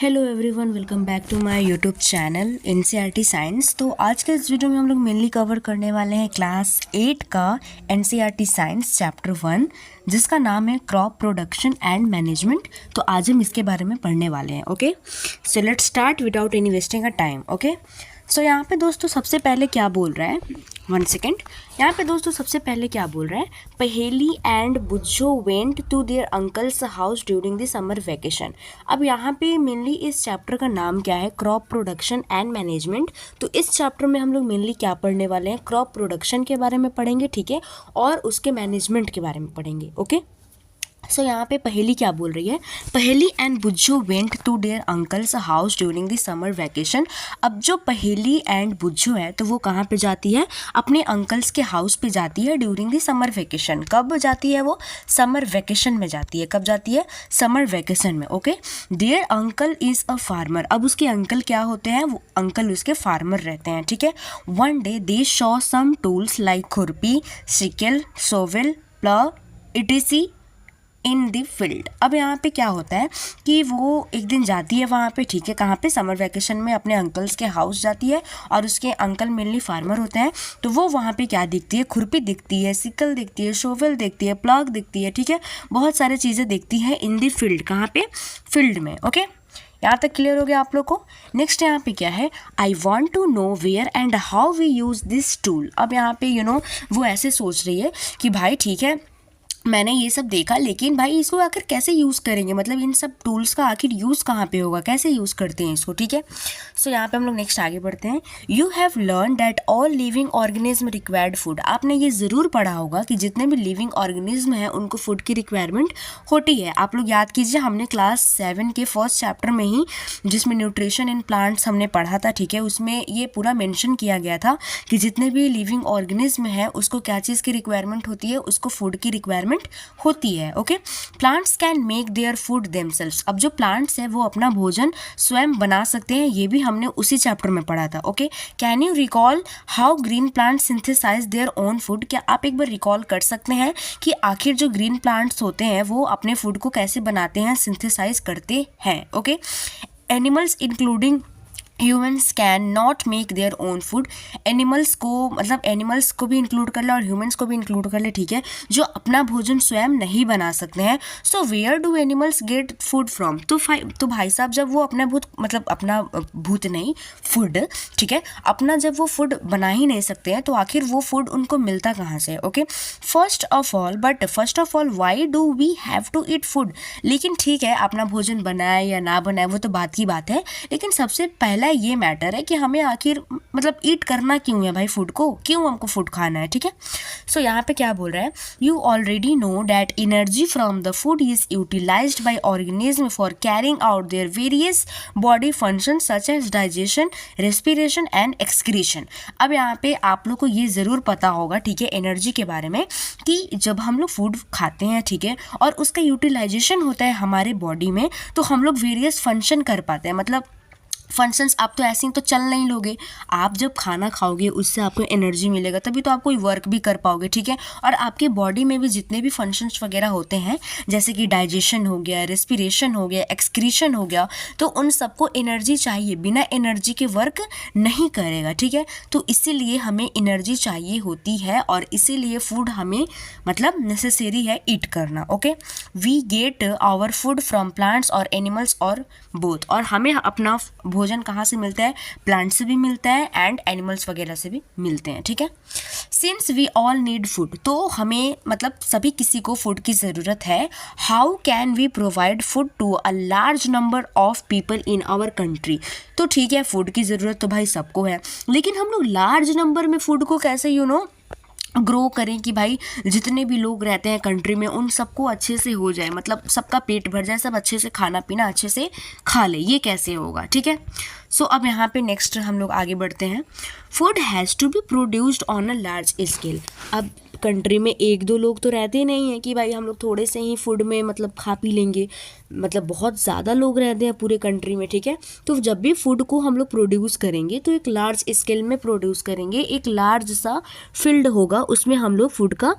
Hello everyone, welcome back to my YouTube channel NCERT science. तो आज के इस वीडियो में हम लोग मेनली कवर करने वाले हैं क्लास 8 का एनसीईआरटी साइंस चैप्टर 1, जिसका नाम है क्रॉप प्रोडक्शन एंड मैनेजमेंट। तो आज हम इसके बारे में पढ़ने वाले हैं। Okay, so let's start without any wasting a time. Okay, so यहाँ पे दोस्तों सबसे पहले क्या बोल रहा है, 1 सेकेंड। यहाँ पे दोस्तों सबसे पहले क्या बोल रहा है, Paheli and Bujjo went to their uncle's house during the summer vacation. अब यहाँ पे मेनली इस चैप्टर का नाम क्या है, क्रॉप प्रोडक्शन एंड मैनेजमेंट। तो इस चैप्टर में हम लोग मेनली क्या पढ़ने वाले हैं, क्रॉप प्रोडक्शन के बारे में पढ़ेंगे, ठीक है, और उसके मैनेजमेंट के बारे में पढ़ेंगे। ओके, सो यहाँ पे पहेली क्या बोल रही है, Paheli and Bujjo went to their uncle's house during the summer vacation. अब जो पहेली एंड बुज्जो है तो वो कहाँ पे जाती है, अपने अंकल्स के हाउस पे जाती है ड्यूरिंग द समर वैकेशन। कब जाती है वो, समर वैकेशन में जाती है। कब जाती है, समर वैकेशन में। Okay, their uncle is a farmer. अब उसके अंकल क्या होते हैं, वो अंकल उसके फार्मर रहते हैं, ठीक है। One day they saw some tools like खुरपी, sickle, shovel, plough, etc in the field. अब यहाँ पे क्या होता है कि वो एक दिन जाती है वहाँ पे, ठीक है, कहाँ पे, समर वैकेशन में अपने अंकल्स के हाउस जाती है, और उसके अंकल मेनली फार्मर होते हैं। तो वो वहाँ पे क्या दिखती है, खुरपी दिखती है, सिकल दिखती है, शोवेल दिखती है, प्लग दिखती है, ठीक है, बहुत सारी चीज़ें दिखती हैं इन द फील्ड। कहाँ पे, फील्ड में। ओके, यहाँ तक क्लियर हो गया आप लोग को। नेक्स्ट यहाँ पे क्या है, I want to know where and how we use this tool. अब यहाँ पे वो ऐसे सोच रही है कि भाई ठीक है, मैंने ये सब देखा, लेकिन भाई इसको आखिर कैसे यूज़ करेंगे, मतलब इन सब टूल्स का आखिर यूज़ कहाँ पे होगा, कैसे यूज़ करते हैं इसको, ठीक है। सो यहाँ पे हम लोग नेक्स्ट आगे बढ़ते हैं। You have learn that all living organism required food. आपने ये ज़रूर पढ़ा होगा कि जितने भी लिविंग ऑर्गेनिज्म हैं उनको फूड की रिक्वायरमेंट होती है। आप लोग याद कीजिए, हमने क्लास 7 के फर्स्ट चैप्टर में ही, जिसमें न्यूट्रिशन इन प्लांट्स हमने पढ़ा था, ठीक है, उसमें ये पूरा मेंशन किया गया था कि जितने भी लिविंग ऑर्गेनिज्म है उसको क्या चीज़ की रिक्वायरमेंट होती है, उसको फूड की रिक्वायरमेंट होती है। Okay, plants can make their food themselves. अब जो प्लांट्स हैं वो अपना भोजन स्वयं बना सकते हैं, ये भी हमने उसी चैप्टर में पढ़ा था। Okay, can you recall how green plants synthesize their own food. क्या आप एक बार रिकॉल कर सकते हैं कि आखिर जो ग्रीन प्लांट्स होते हैं वो अपने फूड को कैसे बनाते हैं, सिंथेसाइज करते हैं। Okay, animals including humans can not make their own food. Animals को, मतलब एनिमल्स को भी इंक्लूड कर ले और ह्यूमन्स को भी इंक्लूड कर ले, ठीक है, जो अपना भोजन स्वयं नहीं बना सकते हैं। So where do animals get food from. तो भाई साहब, जब वो अपना भूत नहीं, फूड, ठीक है, अपना जब वो फूड बना ही नहीं सकते हैं तो आखिर वो फूड उनको मिलता कहाँ से। Okay, first of all why do we have to eat food. लेकिन ठीक है, अपना भोजन बनाए या ना बनाए वो तो बात की बात है, लेकिन सबसे पहला ये मैटर है कि हमें आखिर ईट करना क्यों है भाई, फूड को क्यों हमको फूड खाना है, ठीक है। सो यहाँ पे क्या बोल रहा है, you already know that energy from the food is utilized by organism for carrying out their various body function such as digestion, respiration and excretion. अब यहाँ पे आप लोग को ये ज़रूर पता होगा, ठीक है, एनर्जी के बारे में, कि जब हम लोग फूड खाते हैं, ठीक है, और उसका यूटिलाइजेशन होता है हमारे बॉडी में, तो हम लोग वेरियस फंक्शन कर पाते हैं। मतलब फंक्शंस आप तो ऐसे ही तो चल नहीं लोगे, आप जब खाना खाओगे उससे आपको एनर्जी मिलेगा, तभी तो आप कोई वर्क भी कर पाओगे, ठीक है। और आपके बॉडी में भी जितने भी फंक्शंस वगैरह होते हैं, जैसे कि डाइजेशन हो गया, रेस्पिरेशन हो गया, एक्सक्रीशन हो गया, तो उन सबको एनर्जी चाहिए, बिना एनर्जी के वर्क नहीं करेगा, ठीक है। तो इसीलिए हमें एनर्जी चाहिए होती है और इसीलिए फूड हमें नेसेसरी है ईट करना। Okay, we get our food from plants और एनिमल्स और बोथ। और हमें अपना भोजन कहाँ से मिलता है, प्लांट से भी मिलता है एंड एनिमल्स वगैरह से भी मिलते हैं, ठीक है। Since we all need food, तो हमें सभी किसी को फूड की ज़रूरत है। How can we provide food to a large number of people in our country. तो ठीक है, फूड की ज़रूरत तो भाई सबको है, लेकिन हम लोग लार्ज नंबर में फूड को कैसे ग्रो करें कि भाई जितने भी लोग रहते हैं कंट्री में उन सबको अच्छे से हो जाए, सबका पेट भर जाए, सब अच्छे से खाना पीना अच्छे से खा ले, ये कैसे होगा, ठीक है। सो अब यहाँ पे नेक्स्ट हम लोग आगे बढ़ते हैं। Food has to be produced on a large scale. अब कंट्री में 1-2 लोग तो रहते नहीं हैं कि भाई हम लोग थोड़े से ही फूड में खा पी लेंगे, मतलब बहुत ज़्यादा लोग रहते हैं पूरे कंट्री में, ठीक है। तो जब भी फूड को हम लोग प्रोड्यूस करेंगे तो एक लार्ज स्केल में प्रोड्यूस करेंगे, एक लार्ज सा फील्ड होगा, उसमें हम लोग फूड का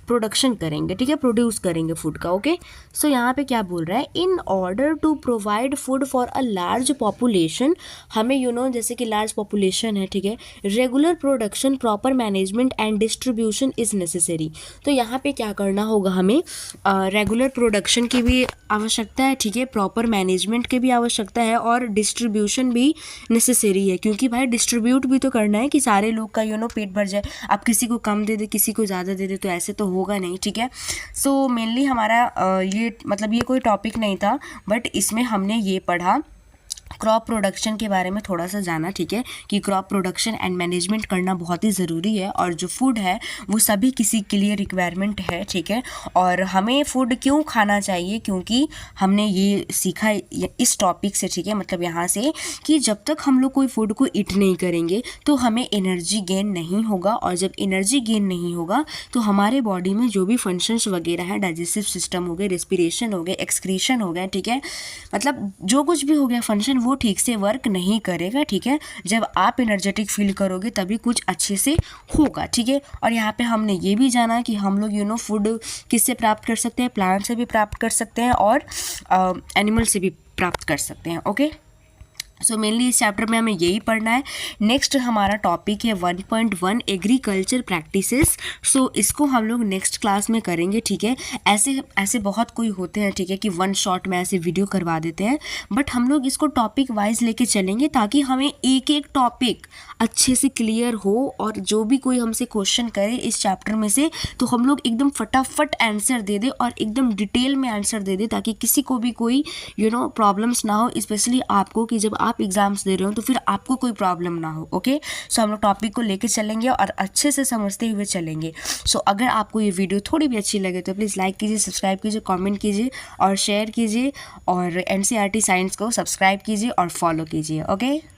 प्रोडक्शन करेंगे, ठीक है, प्रोड्यूस करेंगे फूड का। ओके, सो यहाँ पे क्या बोल रहा है, in order to provide food for a large population, हमें जैसे कि लार्ज पॉपुलेशन है, ठीक है, regular production, proper management and distribution is necessary. तो यहाँ पे क्या करना होगा, हमें रेगुलर प्रोडक्शन की भी आवश्यकता है, ठीक है, प्रॉपर मैनेजमेंट की भी आवश्यकता है और डिस्ट्रीब्यूशन भी नेसेसरी है, क्योंकि भाई डिस्ट्रीब्यूट भी तो करना है कि सारे लोग का पेट भर जाए। आप किसी को कम दे दे, किसी को ज़्यादा दे दे, तो ऐसे तो होगा नहीं, ठीक है। सो मेनली हमारा ये मतलब ये कोई टॉपिक नहीं था, बट इसमें हमने ये पढ़ा, क्रॉप प्रोडक्शन के बारे में थोड़ा सा जाना, ठीक है, कि क्रॉप प्रोडक्शन एंड मैनेजमेंट करना बहुत ही ज़रूरी है, और जो फूड है वो सभी किसी के लिए रिक्वायरमेंट है, ठीक है। और हमें फूड क्यों खाना चाहिए, क्योंकि हमने ये सीखा इस टॉपिक से, ठीक है, मतलब यहाँ से, कि जब तक हम लोग कोई फूड को ईट नहीं करेंगे तो हमें एनर्जी गेन नहीं होगा, और जब एनर्जी गेन नहीं होगा तो हमारे बॉडी में जो भी फंक्शंस वगैरह हैं, डाइजेस्टिव सिस्टम हो गए, रेस्पिरेशन हो गए, एक्सक्रीशन हो गया, ठीक है, मतलब जो कुछ भी हो गया फंक्शन, वो ठीक से वर्क नहीं करेगा, ठीक है। जब आप एनर्जेटिक फील करोगे तभी कुछ अच्छे से होगा, ठीक है। और यहाँ पे हमने ये भी जाना कि हम लोग फूड किससे प्राप्त कर सकते हैं, प्लांट से भी प्राप्त कर सकते हैं और एनिमल से भी प्राप्त कर सकते हैं। ओके, सो मेनली इस चैप्टर में हमें यही पढ़ना है। नेक्स्ट हमारा टॉपिक है 1.1 एग्रीकल्चर प्रैक्टिसेस। सो इसको हम लोग नेक्स्ट क्लास में करेंगे, ठीक है। ऐसे बहुत कोई होते हैं, ठीक है, कि वन शॉट में ऐसे वीडियो करवा देते हैं, बट हम लोग इसको टॉपिक वाइज लेके चलेंगे ताकि हमें एक एक टॉपिक अच्छे से क्लियर हो, और जो भी कोई हमसे क्वेश्चन करे इस चैप्टर में से तो हम लोग एकदम फटाफट आंसर दे दे और एकदम डिटेल में आंसर दे दे, ताकि किसी को भी कोई प्रॉब्लम्स ना हो, स्पेशली आपको, कि जब आप एग्जाम्स दे रहे हो तो फिर आपको कोई प्रॉब्लम ना हो। ओके, सो हम लोग टॉपिक को लेके चलेंगे और अच्छे से समझते हुए चलेंगे। सो अगर आपको ये वीडियो थोड़ी भी अच्छी लगे तो प्लीज़ लाइक कीजिए, सब्सक्राइब कीजिए, कमेंट कीजिए और शेयर कीजिए, और NCERT साइंस को सब्सक्राइब कीजिए और फॉलो कीजिए। ओके।